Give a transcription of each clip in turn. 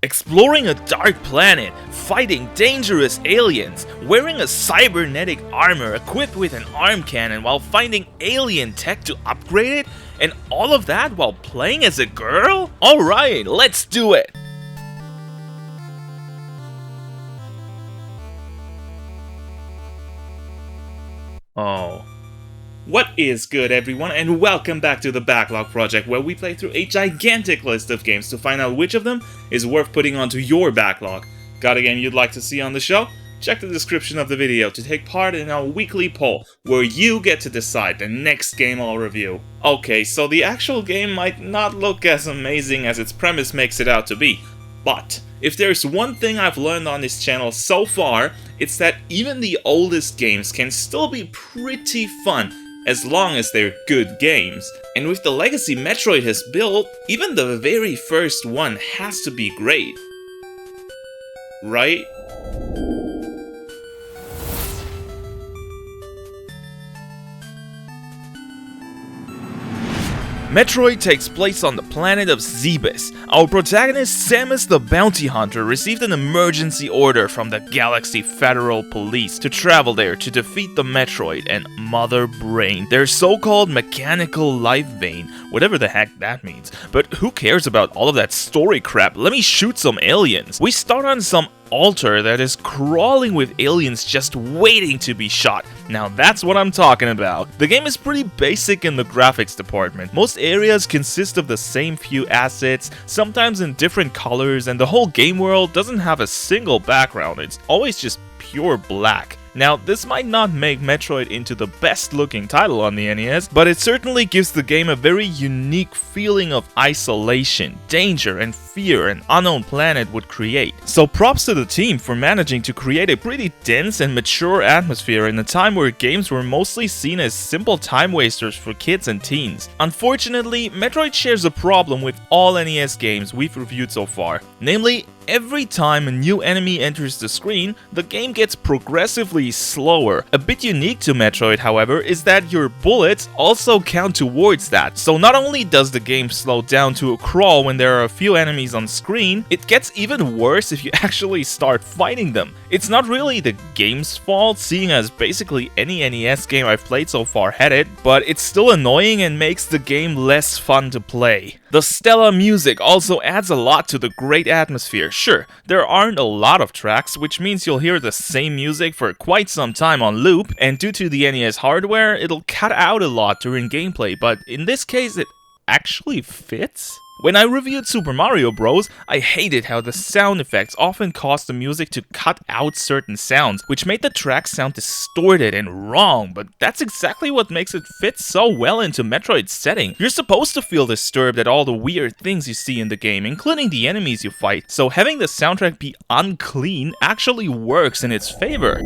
Exploring a dark planet, fighting dangerous aliens, wearing a cybernetic armor equipped with an arm cannon while finding alien tech to upgrade it, and all of that while playing as a girl? Alright, let's do it! Oh. What is good, everyone, and welcome back to the Backlog project, where we play through a gigantic list of games to find out which of them is worth putting onto your backlog. Got a game you'd like to see on the show? Check the description of the video to take part in our weekly poll, where you get to decide the next game I'll review. Okay, so the actual game might not look as amazing as its premise makes it out to be, but if there's one thing I've learned on this channel so far, it's that even the oldest games can still be pretty fun, as long as they're good games. And with the legacy Metroid has built, even the very first one has to be great. Right? Metroid takes place on the planet of Zebes. Our protagonist, Samus the Bounty Hunter, received an emergency order from the Galaxy Federal Police to travel there to defeat the Metroid and Mother Brain, their so-called mechanical life vein, whatever the heck that means. But who cares about all of that story crap? Let me shoot some aliens. We start on some altar that is crawling with aliens just waiting to be shot. Now that's what I'm talking about. The game is pretty basic in the graphics department. Most areas consist of the same few assets, sometimes in different colors, and the whole game world doesn't have a single background. It's always just pure black. Now, this might not make Metroid into the best looking title on the NES, but it certainly gives the game a very unique feeling of isolation, danger, and fear an unknown planet would create. So props to the team for managing to create a pretty dense and mature atmosphere in a time where games were mostly seen as simple time wasters for kids and teens. Unfortunately, Metroid shares a problem with all NES games we've reviewed so far, namely, every time a new enemy enters the screen, the game gets progressively slower. A bit unique to Metroid, however, is that your bullets also count towards that. So not only does the game slow down to a crawl when there are a few enemies on screen, it gets even worse if you actually start fighting them. It's not really the game's fault, seeing as basically any NES game I've played so far had it, but it's still annoying and makes the game less fun to play. The stellar music also adds a lot to the great atmosphere. Sure, there aren't a lot of tracks, which means you'll hear the same music for quite some time on loop, and due to the NES hardware, it'll cut out a lot during gameplay, but in this case it actually fits? When I reviewed Super Mario Bros., I hated how the sound effects often caused the music to cut out certain sounds, which made the track sound distorted and wrong, but that's exactly what makes it fit so well into Metroid's setting. You're supposed to feel disturbed at all the weird things you see in the game, including the enemies you fight, so having the soundtrack be unclean actually works in its favor.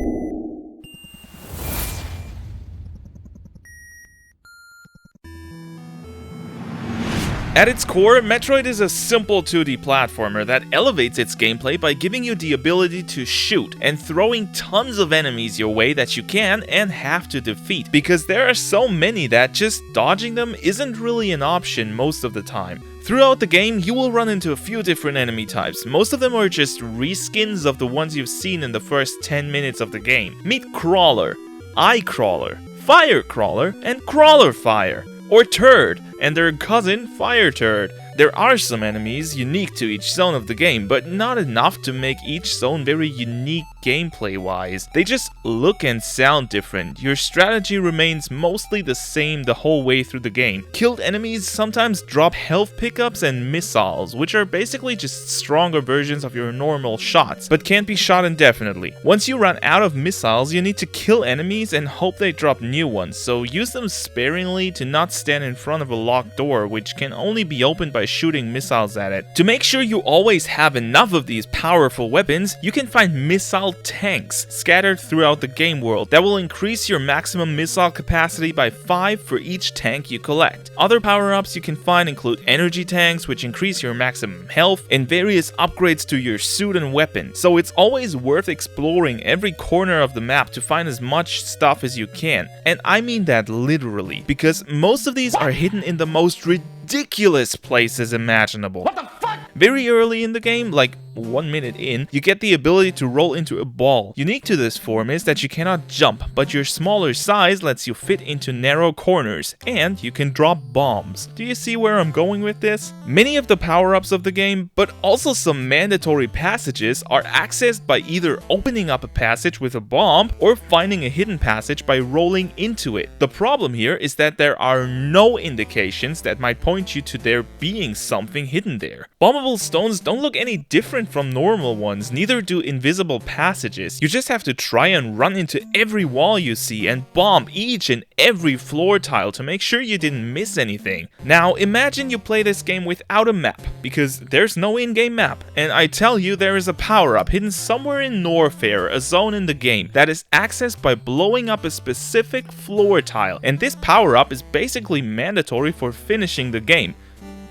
At its core, Metroid is a simple 2D platformer that elevates its gameplay by giving you the ability to shoot and throwing tons of enemies your way that you can and have to defeat, because there are so many that just dodging them isn't really an option most of the time. Throughout the game, you will run into a few different enemy types. Most of them are just reskins of the ones you've seen in the first 10 minutes of the game. Meet Crawler, Eye Crawler, Fire Crawler, and Crawler Fire. Or Turd, and their cousin Fire Turd. There are some enemies unique to each zone of the game, but not enough to make each zone very unique gameplay-wise. They just look and sound different. Your strategy remains mostly the same the whole way through the game. Killed enemies sometimes drop health pickups and missiles, which are basically just stronger versions of your normal shots, but can't be shot indefinitely. Once you run out of missiles, you need to kill enemies and hope they drop new ones, so use them sparingly to not stand in front of a locked door, which can only be opened by shooting missiles at it. To make sure you always have enough of these powerful weapons, you can find missile tanks scattered throughout the game world that will increase your maximum missile capacity by 5 for each tank you collect. Other power-ups you can find include energy tanks, which increase your maximum health, and various upgrades to your suit and weapon. So it's always worth exploring every corner of the map to find as much stuff as you can. And I mean that literally, because most of these are hidden in the most ridiculous places imaginable. What the fuck? Very early in the game, like 1 minute in, you get the ability to roll into a ball. Unique to this form is that you cannot jump, but your smaller size lets you fit into narrow corners, and you can drop bombs. Do you see where I'm going with this? Many of the power-ups of the game, but also some mandatory passages, are accessed by either opening up a passage with a bomb or finding a hidden passage by rolling into it. The problem here is that there are no indications that might point you to there being something hidden there. Bombable stones don't look any different from normal ones, neither do invisible passages. You just have to try and run into every wall you see and bomb each and every floor tile to make sure you didn't miss anything. Now imagine you play this game without a map, because there's no in-game map, and I tell you there is a power-up hidden somewhere in Norfair, a zone in the game, that is accessed by blowing up a specific floor tile, and this power-up is basically mandatory for finishing the game.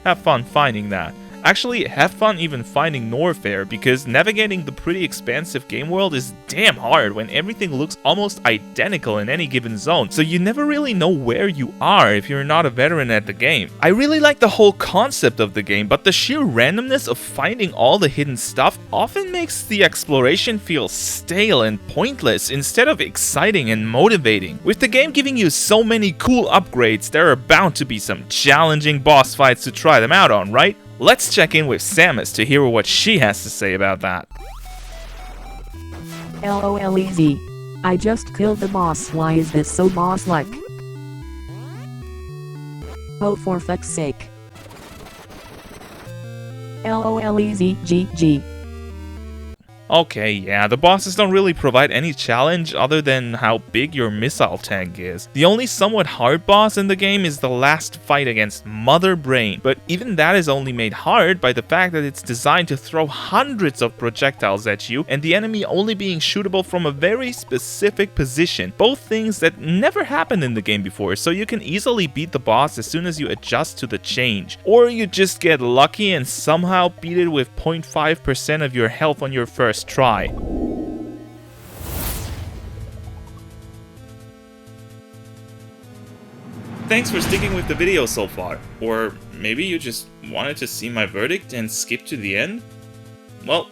Have fun finding that. Actually, have fun even finding Norfair, because navigating the pretty expansive game world is damn hard when everything looks almost identical in any given zone, so you never really know where you are if you're not a veteran at the game. I really like the whole concept of the game, but the sheer randomness of finding all the hidden stuff often makes the exploration feel stale and pointless instead of exciting and motivating. With the game giving you so many cool upgrades, there are bound to be some challenging boss fights to try them out on, right? Let's check in with Samus to hear what she has to say about that. LOL easy. I just killed the boss. Why is this so boss-like? Oh, for fuck's sake. LOL easy GG. Okay, yeah, the bosses don't really provide any challenge other than how big your missile tank is. The only somewhat hard boss in the game is the last fight against Mother Brain, but even that is only made hard by the fact that it's designed to throw hundreds of projectiles at you and the enemy only being shootable from a very specific position, both things that never happened in the game before, so you can easily beat the boss as soon as you adjust to the change. Or you just get lucky and somehow beat it with 0.5% of your health on your first try. Thanks for sticking with the video so far. Or maybe you just wanted to see my verdict and skip to the end? Well,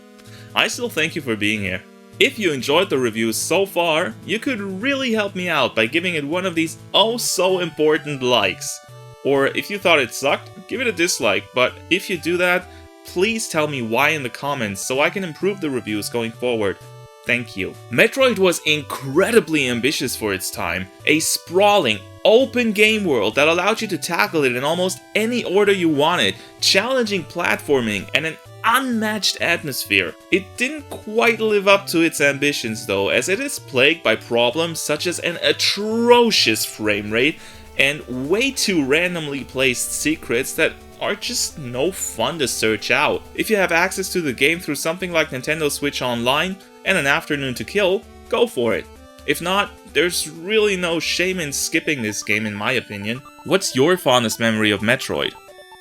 I still thank you for being here. If you enjoyed the review so far, you could really help me out by giving it one of these oh so important likes. Or if you thought it sucked, give it a dislike, but if you do that, please tell me why in the comments so I can improve the reviews going forward. Thank you. Metroid was incredibly ambitious for its time. A sprawling, open game world that allowed you to tackle it in almost any order you wanted, challenging platforming, and an unmatched atmosphere. It didn't quite live up to its ambitions though, as it is plagued by problems such as an atrocious frame rate and way too randomly placed secrets that are just no fun to search out. If you have access to the game through something like Nintendo Switch Online and an afternoon to kill, go for it. If not, there's really no shame in skipping this game in my opinion. What's your fondest memory of Metroid?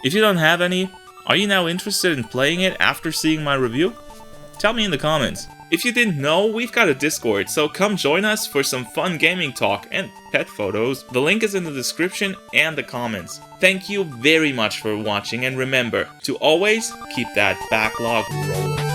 If you don't have any, are you now interested in playing it after seeing my review? Tell me in the comments. If you didn't know, we've got a Discord, so come join us for some fun gaming talk and pet photos. The link is in the description and the comments. Thank you very much for watching, and remember to always keep that backlog rolling.